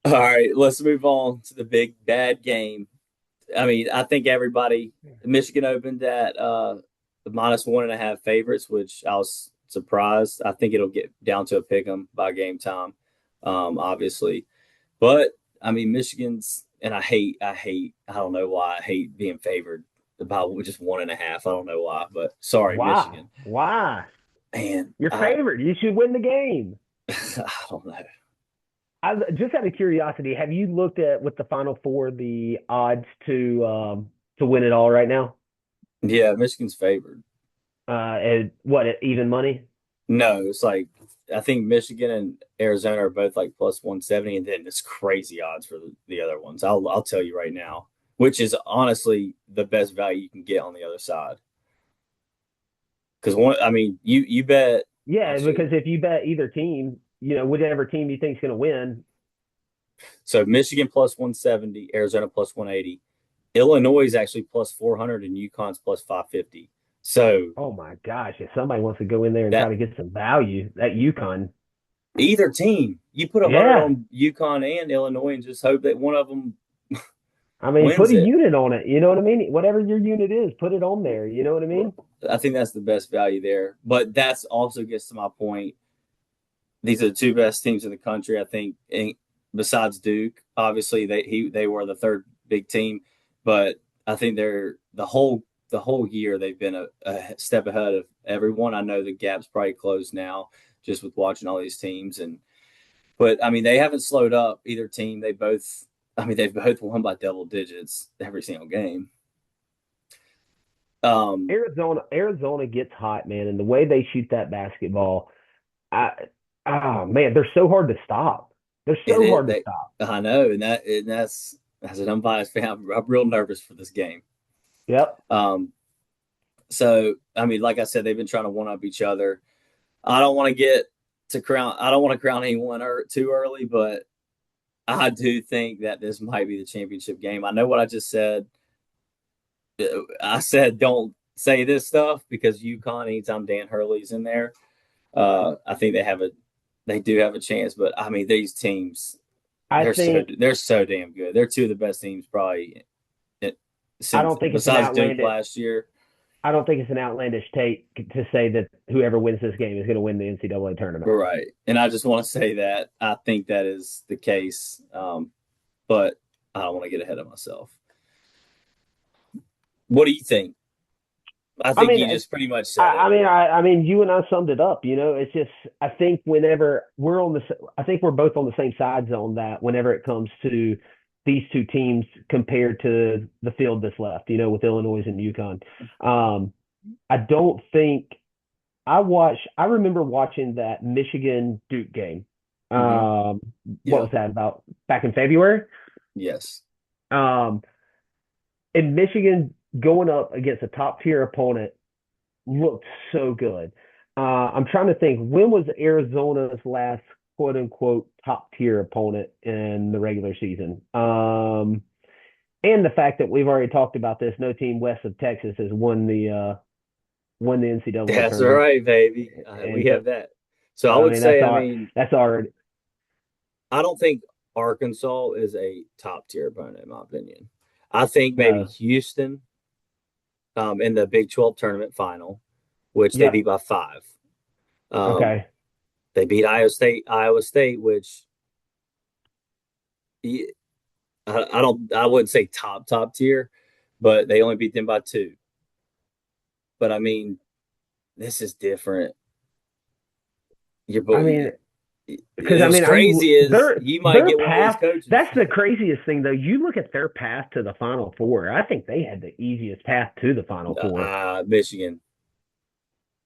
All right, let's move on to the big bad game. I mean, I think everybody, Michigan opened at -1.5 favorites, which I was surprised. I think it'll get down to a pick 'em by game time, obviously. But I mean, Michigan's, and I don't know why I hate being favored about just 1.5. I don't know why, but sorry, Wow. Michigan. Why? Man, You're favored. You should win the game. I don't know. I just out of curiosity, have you looked at with the Final Four the odds to win it all right now? Yeah, Michigan's favored. And what even money? No, it's like I think Michigan and Arizona are both like plus 170, and then it's crazy odds for the other ones. I'll tell you right now, which is honestly the best value you can get on the other side. Because I mean, you bet. Yeah, Actually, because if you bet either team, whichever team you think is going to win. so Michigan plus 170, Arizona plus 180, Illinois is actually plus 400, and UConn's plus 550. So Oh my gosh, if somebody wants to go in there and try that to get some value, that UConn, either team, you put 100 yeah. on UConn and Illinois, and just hope that one of them I mean, put wins a it. unit on it. You know what I mean? Whatever your unit is, put it on there. You know what I mean? I think that's the best value there. But that's also gets to my point. These are the two best teams in the country, I think. Besides Duke, obviously they were the third big team, but I think they're the whole year they've been a step ahead of everyone. I know the gap's probably closed now just with watching all these teams, and but I mean they haven't slowed up either team. They've both won by double digits every single game. Um, Arizona gets hot, man, and the way they shoot that basketball, I, oh man, they're so hard to stop. They're it so is hard to they stop. I know, and that's as an unbiased fan, I'm real nervous for this game. Yep. Um, so I mean, like I said, they've been trying to one up each other. I don't want to get to crown. I don't want to crown anyone too early, but I do think that this might be the championship game. I know what I just said. I said don't say this stuff because UConn, anytime Dan Hurley's in there, I think they do have a chance. But I mean, these teams, I think they're so damn good. They're two of the best teams probably I since don't think it's an besides Duke outlandish. last year. I don't think it's an outlandish take to say that whoever wins this game is going to win the NCAA tournament. Right. And I just want to say that I think that is the case. But I don't want to get ahead of myself. What do you think? I I think mean, you just pretty much said it. I mean, you and I summed it up. It's just I think whenever I think we're both on the same sides on that. Whenever it comes to these two teams compared to the field that's left, with Illinois and UConn, I don't think I remember watching that Michigan Duke game. Mm-hmm. What Yeah. was that about back in February? Yes. Um, and Michigan going up against a top tier opponent looked so good. I'm trying to think when was Arizona's last quote unquote top tier opponent in the regular season. And the fact that we've already talked about this, no team west of Texas has won the NCAA That's all tournament, right, baby. We and so have that. So I I would mean say, I mean, that's already. I don't think Arkansas is a top tier opponent, in my opinion. I think maybe No. Houston in the Big 12 tournament final, which they beat Yep. by 5. Um, Okay. they beat Iowa State, which I wouldn't say top tier, but they only beat them by 2. But I mean, this is different. Your I boy, mean, because it was crazy is you might their get one of these path. coaches. That's the craziest thing, though. You look at their path to the Final Four. I think they had the easiest path to the Final Four. Michigan,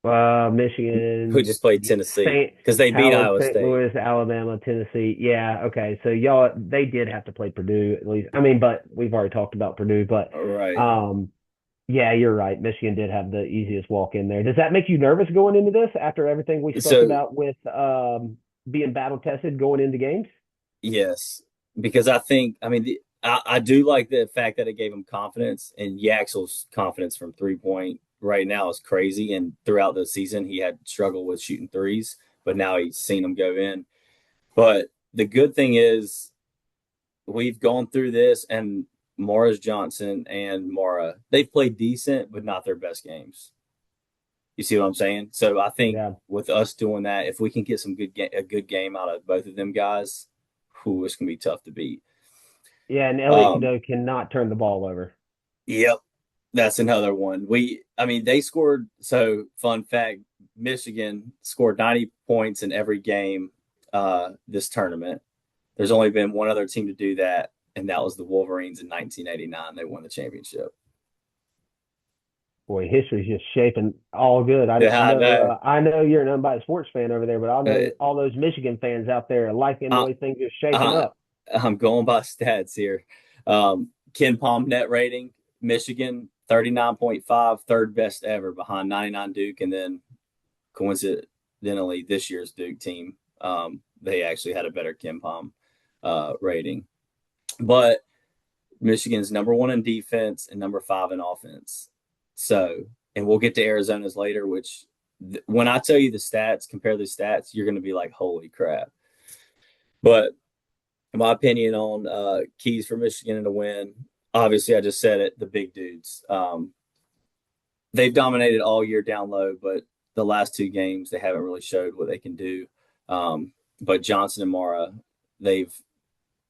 who Michigan, just played Tennessee Saint because they beat Howard, Iowa St. State. Louis, Alabama, Tennessee. Yeah, okay. So y'all, they did have to play Purdue at least. I mean, but we've already talked about Purdue. But All right. um, yeah, you're right. Michigan did have the easiest walk in there. Does that make you nervous going into this after everything we spoke So about with being battle tested going into games? yes, because I mean, I do like the fact that it gave him confidence, and Yaxel's confidence from 3 point right now is crazy. And throughout the season, he had struggled with shooting threes, but now he's seen them go in. But the good thing is we've gone through this, and Morris Johnson and Mara, they've played decent, but not their best games. You see what I'm saying? So I think Yeah. with us doing that, if we can get a good game out of both of them guys, who it's gonna be tough to beat. Yeah, and Elliot Um, Cadeau cannot turn the ball over. yep, that's another one. I mean, they scored. So fun fact: Michigan scored 90 points in every game this tournament. There's only been one other team to do that, and that was the Wolverines in 1989. They won the championship. Boy, history's just shaping all good. Yeah, I know. I know you're an unbiased sports fan over there, but I know Uh, all those Michigan fans out there are liking the I, way things are shaping I, up. I'm going by stats here. Ken Palm net rating, Michigan 39.5, third best ever behind 99 Duke, and then coincidentally this year's Duke team, they actually had a better Ken Palm rating. But Michigan's number one in defense and number five in offense. So, and we'll get to Arizona's later, which when I tell you the stats, compare the stats, you're going to be like, holy crap. But my opinion on keys for Michigan to win, obviously, I just said it, the big dudes. They've dominated all year down low, but the last two games, they haven't really showed what they can do. But Johnson and Mara, they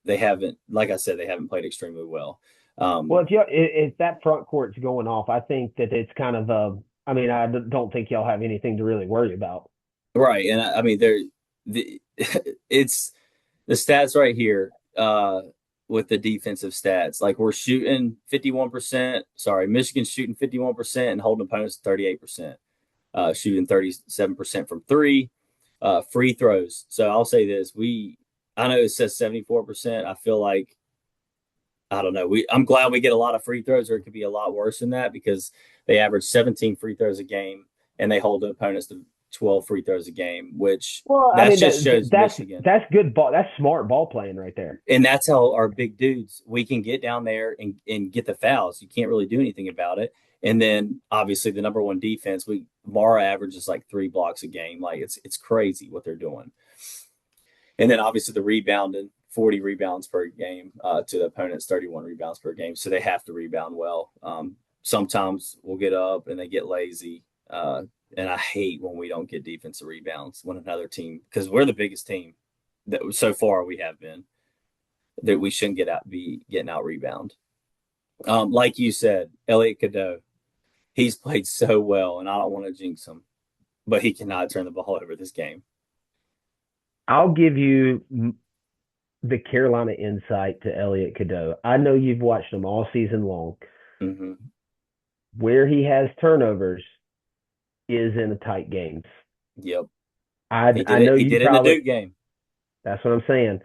haven't, like I said, they haven't played extremely well. Well, if that front court's going off, I think that it's kind of a. I mean, I don't think y'all have anything to really worry about. Right, and I mean, it's the stats right here with the defensive stats. Like we're shooting 51%. Sorry, Michigan's shooting 51% and holding opponents 38%. Shooting 37% from three. Free throws. So I'll say this: I know it says 74%. I feel like I don't know. I'm glad we get a lot of free throws, or it could be a lot worse than that because they average 17 free throws a game and they hold the opponents to 12 free throws a game, which Well, I that mean just shows Michigan. that's good ball. That's smart ball playing right there. And that's how our big dudes, we can get down there and get the fouls. You can't really do anything about it. And then obviously the number one defense, Mara averages like 3 blocks a game. Like it's crazy what they're doing. And then obviously the rebounding, 40 rebounds per game to the opponent's 31 rebounds per game. So they have to rebound well. Sometimes we'll get up and they get lazy. And I hate when we don't get defensive rebounds when another team, because we're the biggest team that so far we have been, that we shouldn't be getting out rebound. Like you said, Elliot Cadeau, he's played so well, and I don't want to jinx him, but he cannot turn the ball over this game. I'll give you the Carolina insight to Elliot Cadeau. I know you've watched him all season long. Mm-hmm. Where he has turnovers is in the tight games. Yep. I know he you did it in the Duke game. That's what I'm saying.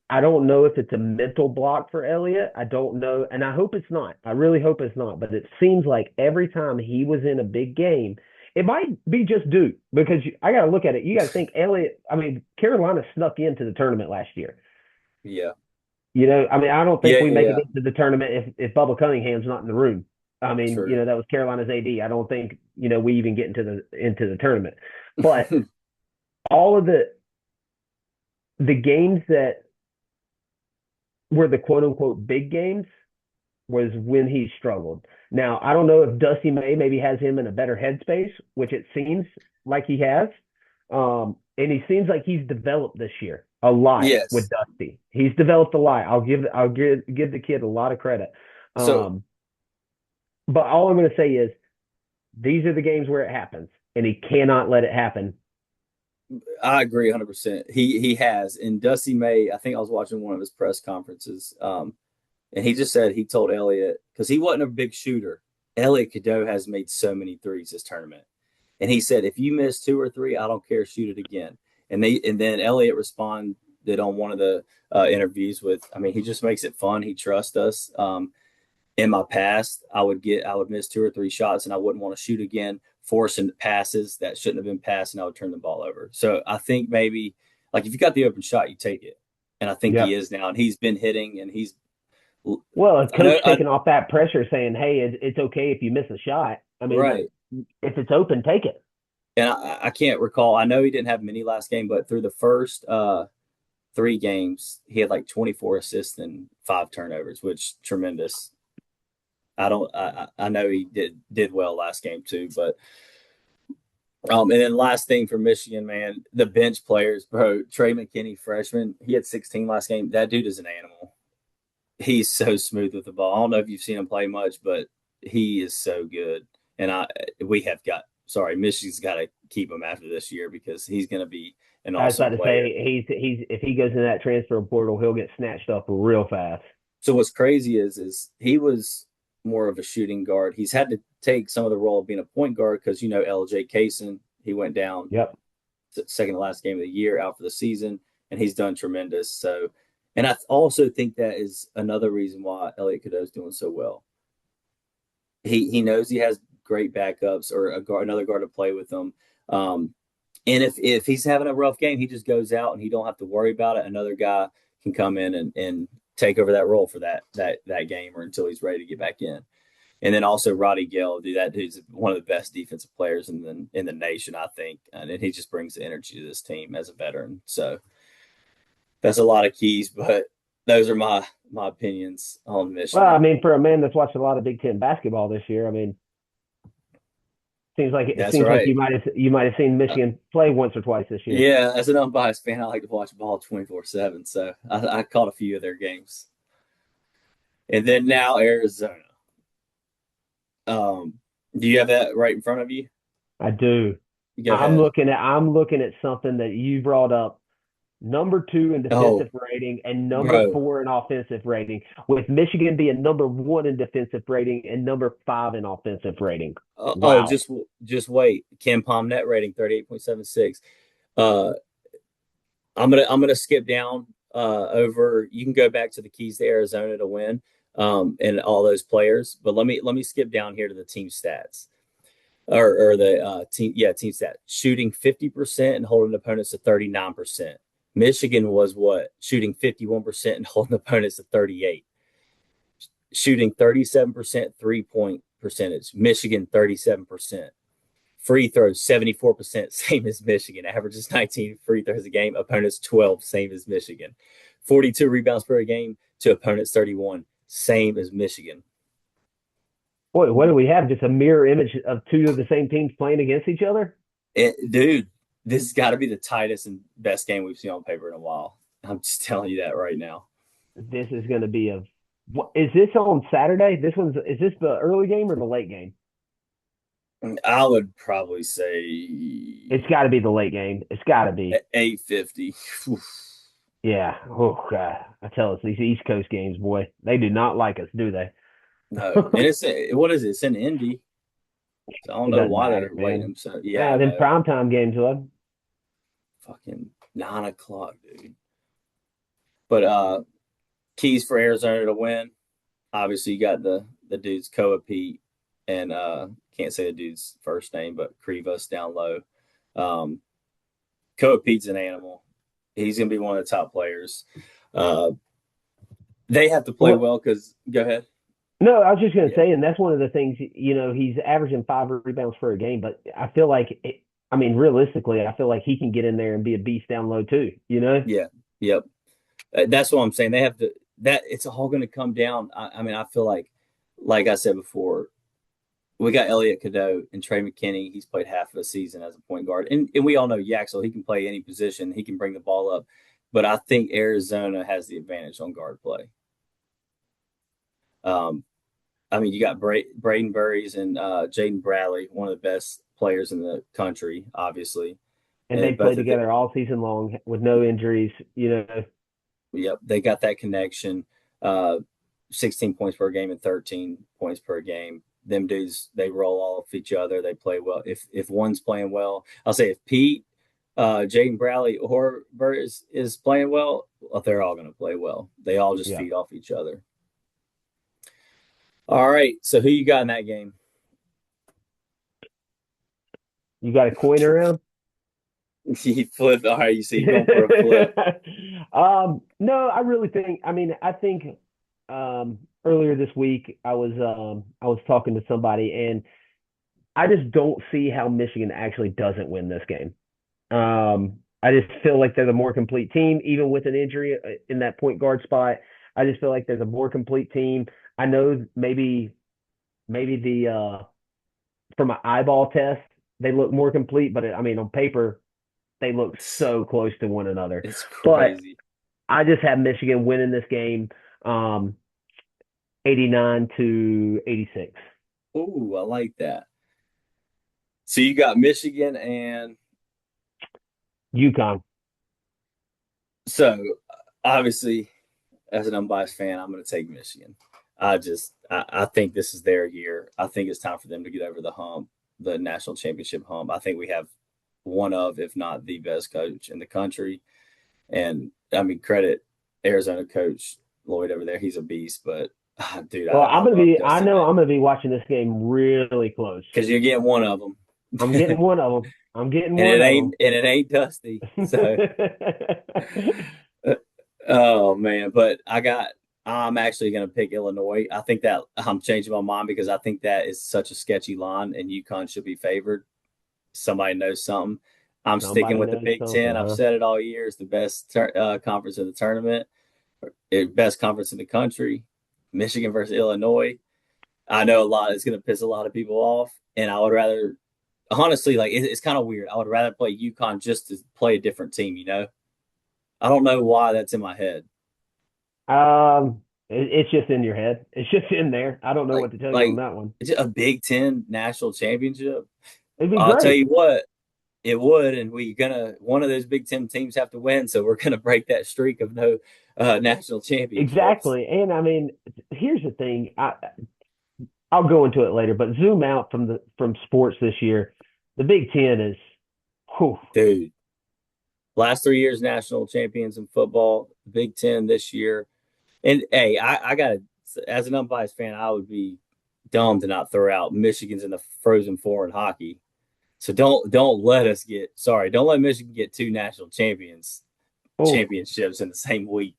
I don't know if it's a mental block for Elliott. I don't know, and I hope it's not. I really hope it's not. But it seems like every time he was in a big game, it might be just Duke because I got to look at it. You got to think Elliott. I mean, Carolina snuck into the tournament last year. Yeah. You know, I mean, I don't think Yeah, we make it yeah. into the tournament if Bubba Cunningham's not in the room. I mean, True. that was Carolina's AD. I don't think we even get into the tournament. But all of the games that were the quote unquote big games was when he struggled. Now, I don't know if Dusty May maybe has him in a better headspace, which it seems like he has. And he seems like he's developed this year a lot with Yes. Dusty. He's developed a lot. I'll give the kid a lot of credit. So But all I'm going to say is these are the games where it happens, and he cannot let it happen. I agree 100%. He has. And Dusty May, I think I was watching one of his press conferences, and he just said he told Elliot, because he wasn't a big shooter. Elliot Cadeau has made so many threes this tournament. And he said, if you miss 2 or 3, I don't care, shoot it again. And then Elliot responded on one of the interviews with, I mean, he just makes it fun. He trusts us. In my past, I would miss 2 or 3 shots and I wouldn't want to shoot again, forcing passes that shouldn't have been passed, and I would turn the ball over. So I think maybe, like, if you got the open shot, you take it. And I think he Yep. is now, and he's been hitting, and he's. Well, a I know, coach taking off that pressure, saying, "Hey, it's okay if you miss a shot. I mean, right. if it's open, take it." And I can't recall. I know he didn't have many last game, but through the first 3 games, he had like 24 assists and 5 turnovers, which tremendous. I know he did well last game too, but and then last thing for Michigan, man, the bench players, bro. Trey McKinney, freshman, he had 16 last game. That dude is an animal. He's so smooth with the ball. I don't know if you've seen him play much, but he is so good. And Michigan's got keep him after this year because he's going to be an I was awesome about to player. say he's if he goes in that transfer portal, he'll get snatched up real fast. So what's crazy is he was more of a shooting guard. He's had to take some of the role of being a point guard because LJ Kaysen, he went down Yep. second to last game of the year out for the season, and he's done tremendous. So, and I also think that is another reason why Elliot Cadeau is doing so well. He knows he has great backups or another guard to play with him. Um, and if he's having a rough game, he just goes out and he don't have to worry about it. Another guy can come in and take over that role for that game or until he's ready to get back in. And then also Roddy Gale, dude, that dude's one of the best defensive players in the nation, I think, and he just brings the energy to this team as a veteran. So that's a lot of keys, but those are my opinions on Well, I Michigan. mean, for a man that's watched a lot of Big Ten basketball this year, I mean, it That's seems like right. you might have seen Uh, Michigan play once or twice this year. yeah, as an unbiased fan, I like to watch ball 24/7. So I caught a few of their games, and then now Arizona. Um, do you have that right in front of you? I do. Go ahead. I'm looking at something that you brought up. Number two in Oh, defensive rating and number bro. four in offensive rating, with Michigan being number one in defensive rating and number five in offensive rating. Oh, Wow. just wait. Ken Palm net rating 38.76. Uh, I'm gonna skip down over. You can go back to the keys to Arizona to win, and all those players. But let me skip down here to the team stats or the team stat. Shooting 50% and holding opponents to 39%. Michigan was what shooting 51% and holding opponents to 38. Shooting 37% 3-point percentage. Michigan 37%. Free throws 74%, same as Michigan. Averages 19 free throws a game. Opponents 12, same as Michigan. 42 rebounds per game to opponents 31, same as Michigan. Boy, what do we have? Just a mirror image of two of the same teams playing against each other? Dude, this has got to be the tightest and best game we've seen on paper in a while. I'm just telling you that right now. This is going to be a. What, is this on Saturday? Is this the early game or the late game? I would probably say It's got to be the late game. It's got to be. 850. Yeah. Oh God, I tell us these East Coast games, boy, they do not like us, do they? No, and what is it? It's in Indy. So I don't It know doesn't why matter, they're letting man. them. So yeah, I Them know. primetime games, bud. Fucking 9 o'clock, dude. But keys for Arizona to win. Obviously, you got the dudes Koa Pete and can't say the dude's first name, but Krivas down low. Um, Koa Pete's an animal. He's gonna be one of the top players. Uh, they have to play Well, well because go ahead. no, I was just going to Yeah, say, and that's one of the things. He's averaging 5 rebounds per game, but I feel like, I mean, realistically, I feel like he can get in there and be a beast down low too. yeah, yep. That's what I'm saying. They have to. That it's all going to come down. I mean, I feel like I said before, we got Elliot Cadeau and Trey McKinney. He's played half of a season as a point guard, and we all know Yaxel. He can play any position. He can bring the ball up, but I think Arizona has the advantage on guard play. Um, I mean, you got Braden Burries and Jaden Bradley, one of the best players in the country, obviously, And and they've both played of the together all season long with no injuries. yep, they got that connection. Uh, 16 points per game and 13 points per game. Them dudes, they roll off each other. They play well. If one's playing well, I'll say if Pete, Jaden Bradley, or Burt is playing well, they're all going to play well. They all just Yeah. feed off each other. All right. So who you got in that game? You got a coin around? He flipped. All right. You see, you're going for a flip. No, I really think. I mean, I think earlier this week I was talking to somebody, and I just don't see how Michigan actually doesn't win this game. I just feel like they're the more complete team, even with an injury in that point guard spot. I just feel like they're the more complete team. I know maybe the from an eyeball test they look more complete, but I mean on paper they look so close to one another. It's But crazy. I just have Michigan winning this game, 89-86. Ooh, I like that. So you got Michigan, and UConn. so obviously, as an unbiased fan, I'm going to take Michigan. I think this is their year. I think it's time for them to get over the hump, the national championship hump. I think we have one of, if not the best coach in the country. And I mean, credit Arizona coach Lloyd over there. He's a beast. But dude, Well, I love I Dusty know May I'm gonna be watching this game really close. because you're getting one of them, I'm getting one of them. I'm getting and one of them. it ain't Dusty. So, oh man, but I'm actually going to pick Illinois. I think that I'm changing my mind because I think that is such a sketchy line, and UConn should be favored. Somebody knows something. I'm sticking Somebody with the knows Big Ten. something, I've huh? said it all year. It's the best conference in the tournament, best conference in the country. Michigan versus Illinois. I know a lot. It's going to piss a lot of people off, and I would rather, honestly, like it's kind of weird. I would rather play UConn just to play a different team. I don't know why that's in my head. It's just in your head. It's just in there. I don't know Like what to tell you on like that one. it's a Big Ten national championship. It'd be I'll tell great. you what, it would, and we gonna one of those Big Ten teams have to win, so we're gonna break that streak of no national championships. Exactly. And I mean, here's the thing. I'll go into it later, but zoom out from sports this year. The Big Ten is, whew, Dude, last 3 years national champions in football, Big Ten this year. And hey, I got as an unbiased fan, I would be dumb to not throw out Michigan's in the Frozen Four in hockey. So don't let Michigan get two national oh, championships in the same week.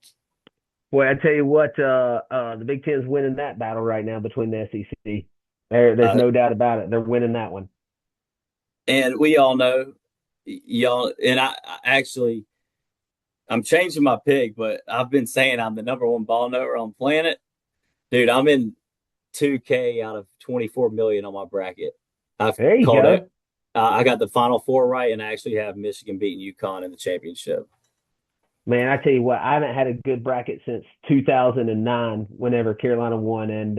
boy, I tell you what, the Big Ten's winning that battle right now between the SEC. There's Uh, no doubt about it. They're winning that one. and we all know y'all, and I actually I'm changing my pick, but I've been saying I'm the number one ball knower on the planet. Dude, I'm in 2K out of 24 million on my bracket. I've There you called it. go. I got the final four right, and I actually have Michigan beating UConn in the championship. Man, I tell you what, I haven't had a good bracket since 2009, whenever Carolina won. And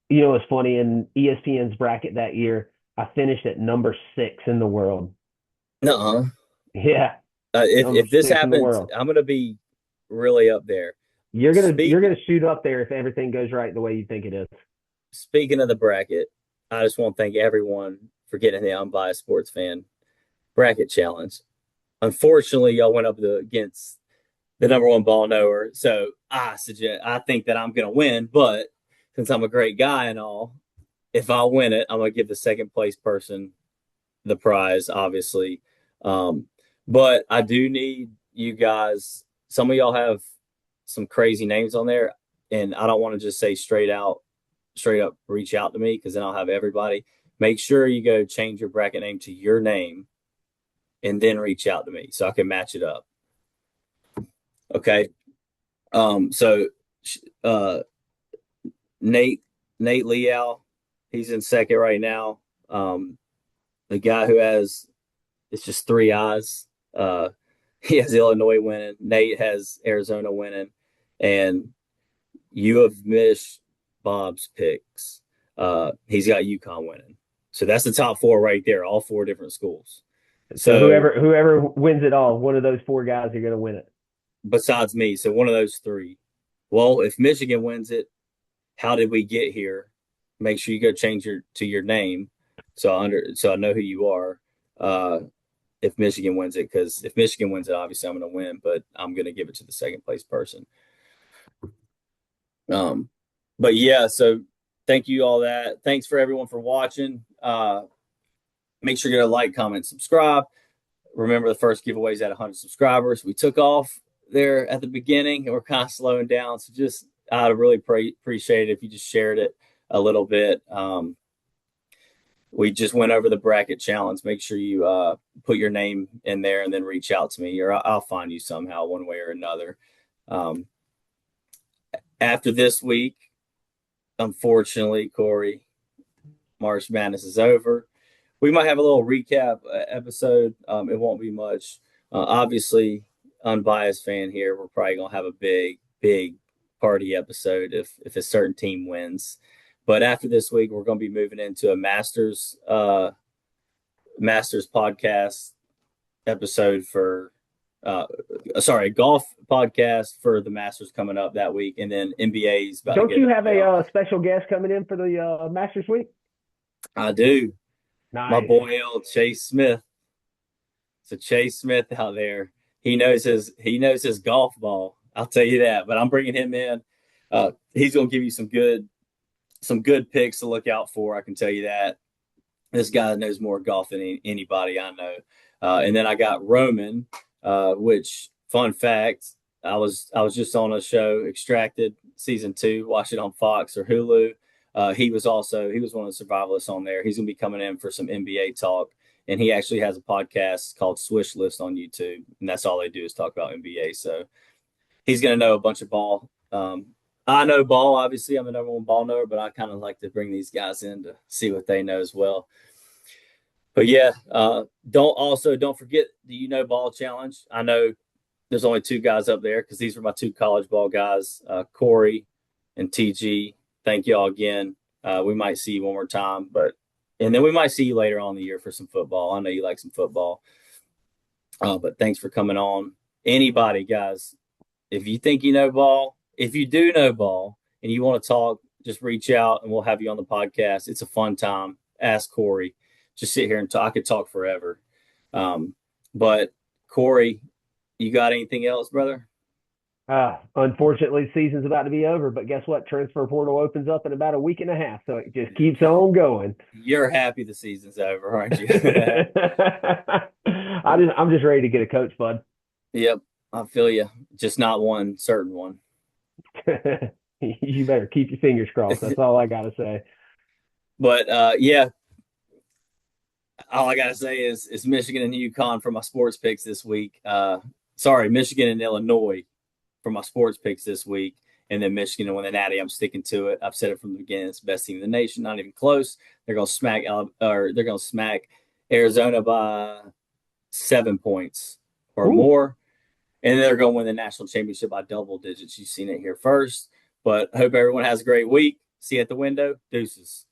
it's funny, in ESPN's bracket that year, I finished at number 6 in the world. No, Yeah, number if this 6 in the happens, world. I'm gonna be really up there. You're Speak gonna shoot up there if everything goes right the way you think it is. Speaking of the bracket, I just want to thank everyone for getting the unbiased sports fan bracket challenge. Unfortunately, y'all went against the number one ball knower, so I think that I'm gonna win. But since I'm a great guy and all, if I win it, I'm gonna give the second place person the prize, obviously. Um, but I do need you guys. Some of y'all have some crazy names on there, and I don't want to just say straight up reach out to me because then I'll have everybody. Make sure you go change your bracket name to your name and then reach out to me so I can match it up. Okay. So uh Nate Nate Leal, he's in second right now. The guy who has it's just three eyes. He has Illinois winning. Nate has Arizona winning, and you have missed Bob's picks. He's got UConn winning. So that's the top four right there, all four different schools. So So whoever wins it all, one of those four guys are gonna win it. besides me, so one of those three. Well, if Michigan wins it, how did we get here? Make sure you go change your name, so I know who you are. Uh, if Michigan wins it, because if Michigan wins it, obviously I'm going to win, but I'm going to give it to the second place person. Um, but yeah, so thank you all that. Thanks for everyone for watching. Make sure you go like, comment, subscribe. Remember the first giveaways at 100 subscribers. We took off there at the beginning and we're kind of slowing down. So just I'd really appreciate it if you just shared it a little bit. We just went over the bracket challenge. Make sure you put your name in there and then reach out to me, or I'll find you somehow, one way or another. Um, After this week, unfortunately, CORIE, March Madness is over. We might have a little recap episode. It won't be much. Obviously, unbiased fan here. We're probably gonna have a big party episode if a certain team wins. But after this week, we're gonna be moving into a Masters Masters podcast episode for golf podcast for the Masters coming up that week, and then NBA's about to Don't get you into have a playoffs. special guest coming in for the Masters week? I do. My Nice. boy old Chase Smith. So Chase Smith out there, he knows his golf ball. I'll tell you that. But I'm bringing him in. He's going to give you some good picks to look out for. I can tell you that. This guy knows more golf than anybody I know. And then I got Roman, which fun fact, I was just on a show, Extracted season 2, watch it on Fox or Hulu. He was one of the survivalists on there. He's gonna be coming in for some NBA talk, and he actually has a podcast called Swish List on YouTube, and that's all they do is talk about NBA. So he's gonna know a bunch of ball. I know ball, obviously. I'm the number one ball knower, but I kind of like to bring these guys in to see what they know as well. But yeah, don't forget the ball challenge. I know there's only 2 guys up there because these are my 2 college ball guys, CORIE and TG. Thank y'all again. We might see you one more time, and then we might see you later on in the year for some football. I know you like some football, but thanks for coming on. Anybody, guys, if you think you know ball, if you do know ball and you want to talk, just reach out and we'll have you on the podcast. It's a fun time. Ask CORIE. Just sit here and talk. I could talk forever. But CORIE, you got anything else, brother? Unfortunately, the season's about to be over, but guess what? Transfer portal opens up in about a week and a half, so it just keeps on going. You're happy the season's over, aren't you? I'm just ready to get a coach, bud. Yep, I feel you. Just not one certain one. You better keep your fingers crossed. That's all I gotta say. But yeah, all I gotta say is Michigan and UConn for my sports picks this week. Sorry, Michigan and Illinois for my sports picks this week, and then Michigan to win the Natty. I'm sticking to it. I've said it from the beginning. It's the best team in the nation. Not even close. They're gonna smack Arizona by 7 points or Ooh. more, and they're gonna win the national championship by double digits. You've seen it here first. But hope everyone has a great week. See you at the window. Deuces.